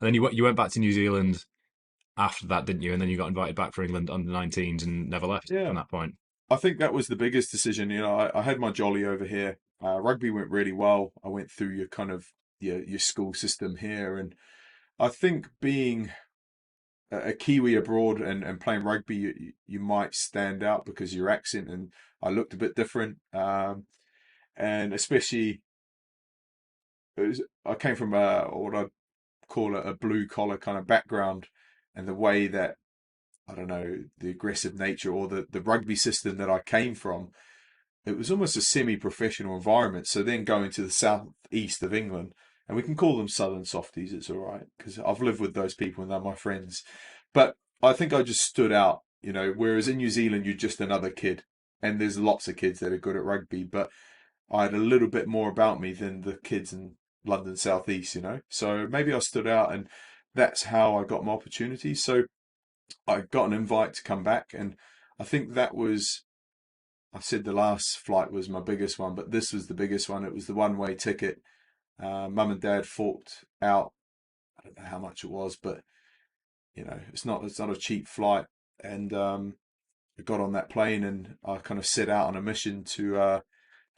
And then you went back to New Zealand after that, didn't you? And then you got invited back for England under 19s and never left Yeah, from that point. I think that was the biggest decision. I had my jolly over here. Rugby went really well. I went through your kind of your school system here, and I think being a Kiwi abroad and playing rugby, you might stand out because of your accent, and I looked a bit different. And especially, I came from what I'd call a blue collar kind of background, and the way that I don't know the aggressive nature or the rugby system that I came from, it was almost a semi-professional environment. So then going to the southeast of England, and we can call them southern softies, it's all right because I've lived with those people and they're my friends. But I think I just stood out, whereas in New Zealand you're just another kid, and there's lots of kids that are good at rugby, but I had a little bit more about me than the kids in London southeast. So maybe I stood out, and that's how I got my opportunity. So I got an invite to come back, and I think that was, I said the last flight was my biggest one, but this was the biggest one. It was the one-way ticket. Mum and Dad forked out. I don't know how much it was, but it's not a cheap flight. And I got on that plane, and I kind of set out on a mission to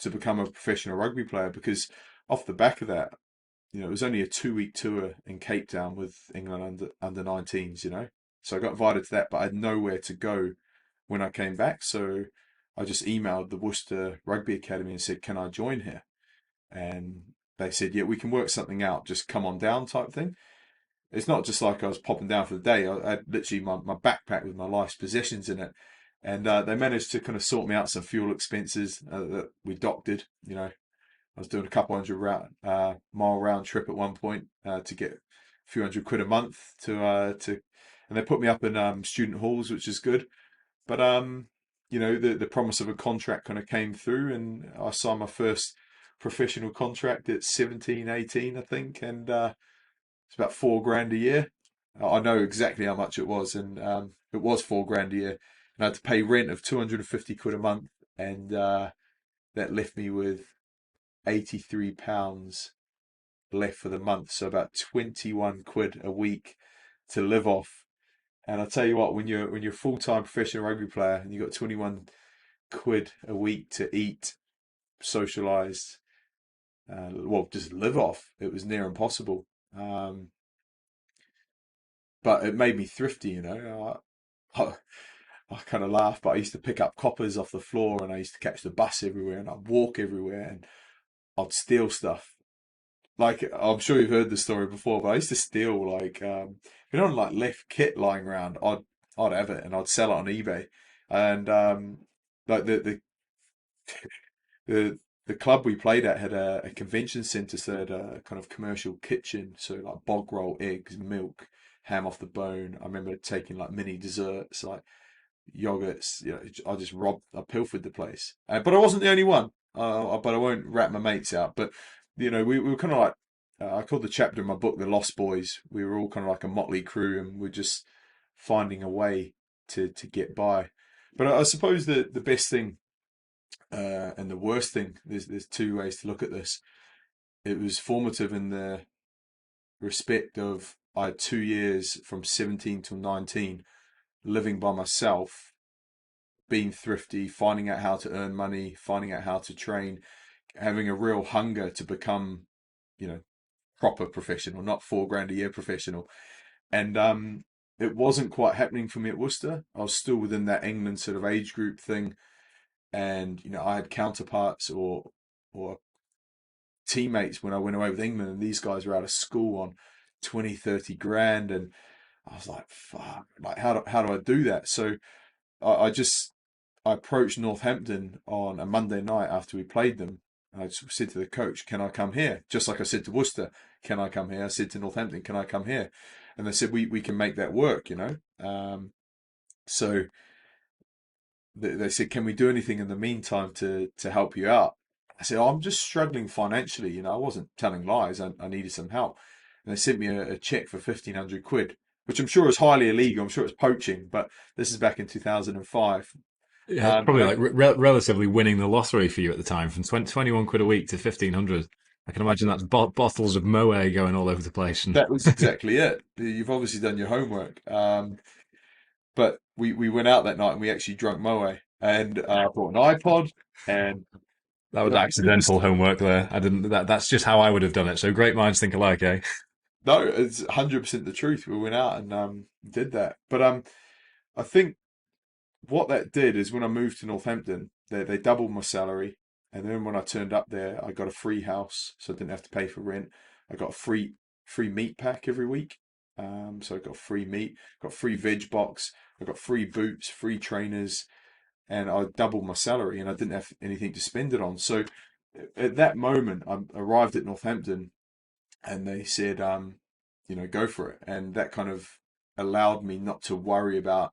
become a professional rugby player. Because off the back of that, it was only a 2-week tour in Cape Town with England under 19s. So I got invited to that, but I had nowhere to go when I came back. So I just emailed the Worcester Rugby Academy and said, "Can I join here?" And they said, "Yeah, we can work something out. Just come on down," type thing. It's not just like I was popping down for the day. I had literally my backpack with my life's possessions in it. And they managed to kind of sort me out some fuel expenses that we doctored. I was doing a couple hundred mile round trip at one point to get a few £100 a month and they put me up in student halls, which is good. But the promise of a contract kind of came through, and I signed my first professional contract at 17, 18, I think, and it's about 4 grand a year. I know exactly how much it was, and it was 4 grand a year, and I had to pay rent of £250 a month, and that left me with £83 left for the month, so about 21 quid a week to live off. And I tell you what, when you're a full time professional rugby player and you got 21 quid a week to eat, socialise, well, just live off, it was near impossible. Um, but it made me thrifty, I kind of laugh, but I used to pick up coppers off the floor, and I used to catch the bus everywhere, and I'd walk everywhere, and I'd steal stuff. Like, I'm sure you've heard the story before, but I used to steal like if you don't like left kit lying around, I'd have it and I'd sell it on eBay. And like the the club we played at had a convention centre, so it had a kind of commercial kitchen, so like bog roll, eggs, milk, ham off the bone. I remember taking like mini desserts, like yogurts. I pilfered the place, but I wasn't the only one. But I won't rat my mates out. But we were kind of like I called the chapter in my book "The Lost Boys." We were all kind of like a motley crew, and we're just finding a way to get by. But I suppose the best thing and the worst thing, there's two ways to look at this. It was formative in the respect of I had 2 years from 17 till 19 living by myself, being thrifty, finding out how to earn money, finding out how to train, having a real hunger to become, you know, proper professional, not 4 grand a year professional. And it wasn't quite happening for me at Worcester. I was still within that England sort of age group thing, and I had counterparts or teammates when I went away with England, and these guys were out of school on 20, 30 grand, and I was like, fuck, like how do I do that? So I approached Northampton on a Monday night after we played them. I just said to the coach, "Can I come here?" Just like I said to Worcester, "Can I come here?" I said to Northampton, "Can I come here?" And they said, "We can make that work." So they said, "Can we do anything in the meantime to help you out?" I said, "Oh, I'm just struggling financially. I wasn't telling lies. I needed some help." And they sent me a check for 1,500 quid, which I'm sure is highly illegal. I'm sure it's poaching, but this is back in 2005. Yeah, it's And probably like relatively winning the lottery for you at the time, from 21 quid a week to 1,500. I can imagine that's bottles of Moe going all over the place. And That was exactly it. You've obviously done your homework. But we went out that night and we actually drank Moe and brought an iPod and that was like super. accidental homework there. I didn't. That's just how I would have done it. So great minds think alike, eh? No, it's 100% the truth. We went out and did that. But I think what that did is when I moved to Northampton, they doubled my salary, and then when I turned up there, I got a free house, so I didn't have to pay for rent. I got a free meat pack every week. So I got free meat, got free veg box, I got free boots, free trainers, and I doubled my salary, and I didn't have anything to spend it on. So at that moment, I arrived at Northampton and they said, go for it. And that kind of allowed me not to worry about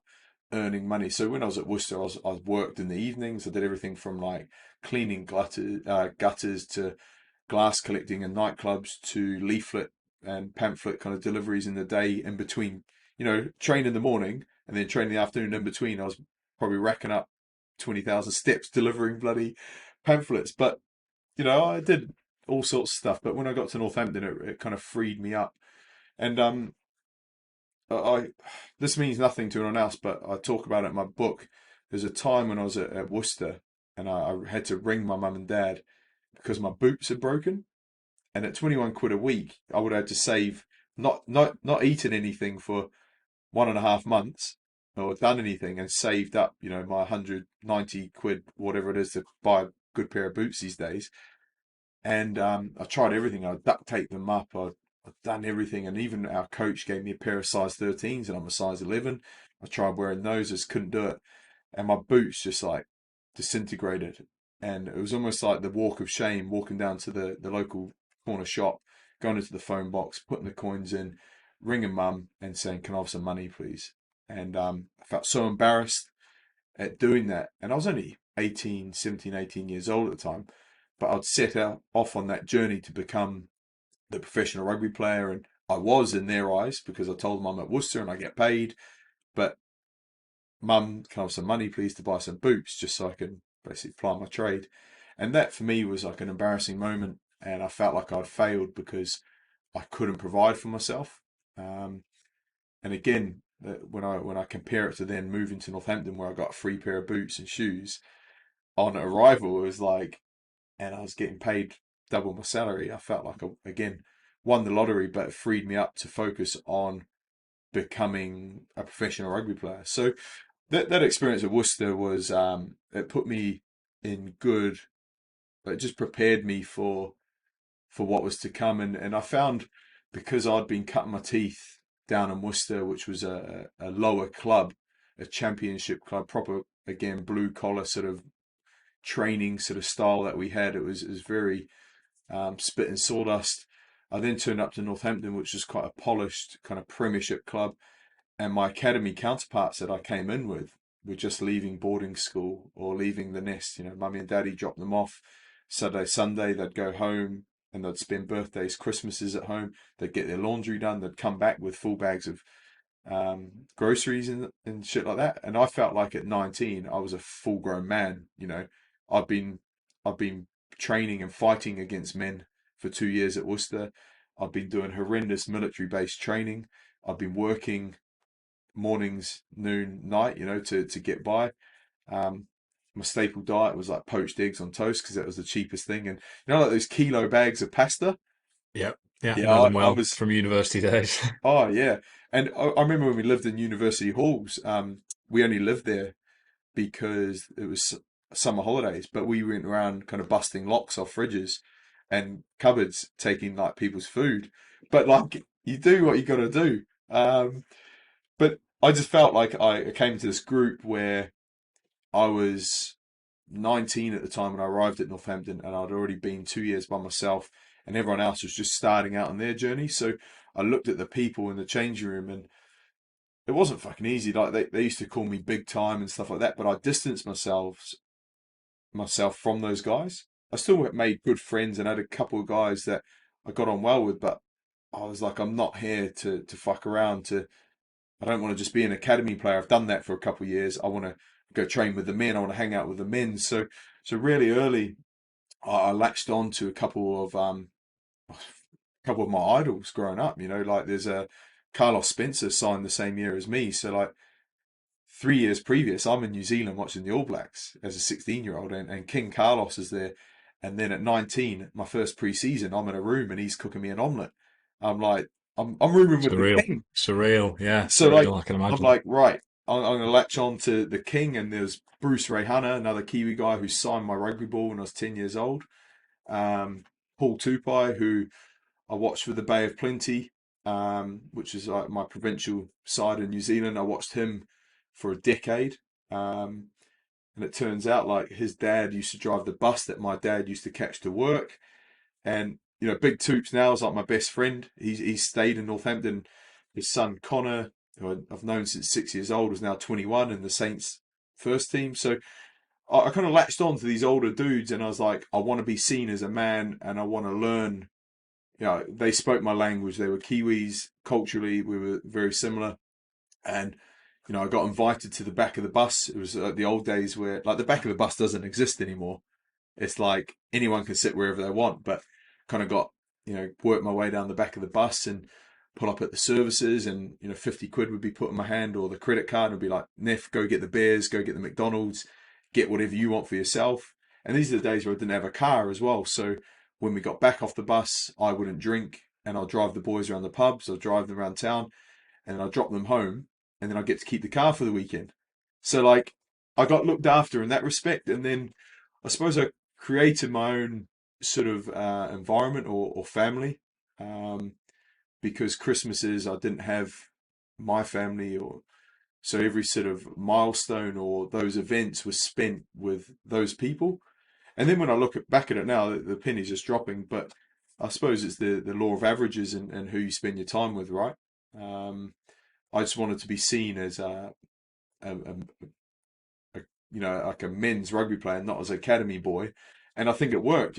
earning money. So when I was at Worcester, I worked in the evenings. I did everything from like cleaning gutters to glass collecting in nightclubs to leaflet and pamphlet kind of deliveries in the day in between. Train in the morning and then train in the afternoon in between. I was probably racking up 20,000 steps delivering bloody pamphlets. But I did all sorts of stuff. But when I got to Northampton, it kind of freed me up. And I this means nothing to anyone else, but I talk about it in my book. There's a time when I was at Worcester, and I had to ring my mum and dad because my boots had broken. And at 21 quid a week, I would have to save, not eaten anything for 1.5 months or done anything, and saved up, my 190 quid, whatever it is, to buy a good pair of boots these days. And I tried everything. I duct taped them up. I've done everything. And even our coach gave me a pair of size 13s and I'm a size 11. I tried wearing those, just couldn't do it. And my boots just like disintegrated. And it was almost like the walk of shame, walking down to the local corner shop, going into the phone box, putting the coins in, ringing mum and saying, "Can I have some money, please?" And I felt so embarrassed at doing that. And I was only 18, 17, 18 years old at the time, but I'd set out off on that journey to become the professional rugby player. And I was in their eyes because I told mum at Worcester and I get paid. But mum, can I have some money, please, to buy some boots just so I can basically ply my trade? And that for me was like an embarrassing moment. And I felt like I'd failed because I couldn't provide for myself. Um, and again, when I compare it to then moving to Northampton, where I got a free pair of boots and shoes on arrival, it was like, and I was getting paid double my salary. I felt like I again won the lottery, but it freed me up to focus on becoming a professional rugby player. So that experience at Worcester was it put me in good, it just prepared me for what was to come. And I found, because I'd been cutting my teeth down in Worcester, which was a lower club, a championship club, proper again blue collar sort of training sort of style that we had. It was very spit and sawdust. I then turned up to Northampton, which is quite a polished kind of Premiership club, and my academy counterparts that I came in with were just leaving boarding school or leaving the nest. Mummy and daddy dropped them off Saturday, Sunday. They'd go home and they'd spend birthdays, Christmases at home. They'd get their laundry done. They'd come back with full bags of groceries and shit like that. And I felt like at 19, I was a full grown man. I've been I've been training and fighting against men for 2 years at Worcester. I've been doing horrendous military based training. I've been working mornings, noon, night, to get by. Um, my staple diet was like poached eggs on toast because that was the cheapest thing. And like those kilo bags of pasta. Yep. Yeah, Yeah, know them I well was. from university days. Oh yeah, and I remember when we lived in university halls. We only lived there because it was summer holidays, but we went around kind of busting locks off fridges and cupboards, taking like people's food. But like you do what you got to do. But I just felt like I came to this group where I was 19 at the time when I arrived at Northampton, and I'd already been 2 years by myself, and everyone else was just starting out on their journey. So I looked at the people in the changing room, and it wasn't fucking easy. Like they used to call me big time and stuff like that, but I distanced myself from those guys. I still made good friends and had a couple of guys that I got on well with, but I was like, I'm not here to fuck around. I don't want to just be an academy player. I've done that for a couple of years. I want to go train with the men. I want to hang out with the men. So really early, I latched on to a couple of couple of my idols growing up. Like there's a Carlos Spencer signed the same year as me, so like 3 years previous, I'm in New Zealand watching the All Blacks as a 16-year-old, and King Carlos is there. And then at 19, my first pre-season, I'm in a room and he's cooking me an omelette. I'm like, I'm rooming with the Surreal, king. surreal. Yeah, So like, surreal. I can I'm imagine. like, right, I'm gonna latch on to the king. And there's Bruce Rehana, another Kiwi guy who signed my rugby ball when I was 10 years old. Paul Tupai, who I watched for the Bay of Plenty, which is like my provincial side in New Zealand. I watched him for a decade. Um, and it turns out like his dad used to drive the bus that my dad used to catch to work. And, Big Toops now is like my best friend. He's stayed in Northampton. His son Connor, who I've known since 6 years old, is now 21 in the Saints first team. So I kind of latched on to these older dudes, and I was like, I want to be seen as a man, and I want to learn. They spoke my language. They were Kiwis. Culturally, we were very similar. And, I got invited to the back of the bus. It was the old days where, like, the back of the bus doesn't exist anymore. It's like anyone can sit wherever they want, but kind of got, worked my way down the back of the bus and pull up at the services, and, 50 quid would be put in my hand, or the credit card, and be like, Neff, go get the beers, go get the McDonald's, get whatever you want for yourself. And these are the days where I didn't have a car as well. So when we got back off the bus, I wouldn't drink, and I'll drive the boys around the pubs, I'll drive them around town, and then I'll drop them home, and then I get to keep the car for the weekend. So like, I got looked after in that respect. And then I suppose I created my own sort of environment, or family, um, because Christmases I didn't have my family, or so every sort of milestone or those events was spent with those people. And then when I look back at it now, the penny's just dropping. But I suppose it's the law of averages, and who you spend your time with, right? Um, I just wanted to be seen as a, a like a men's rugby player, not as an academy boy. And I think it worked.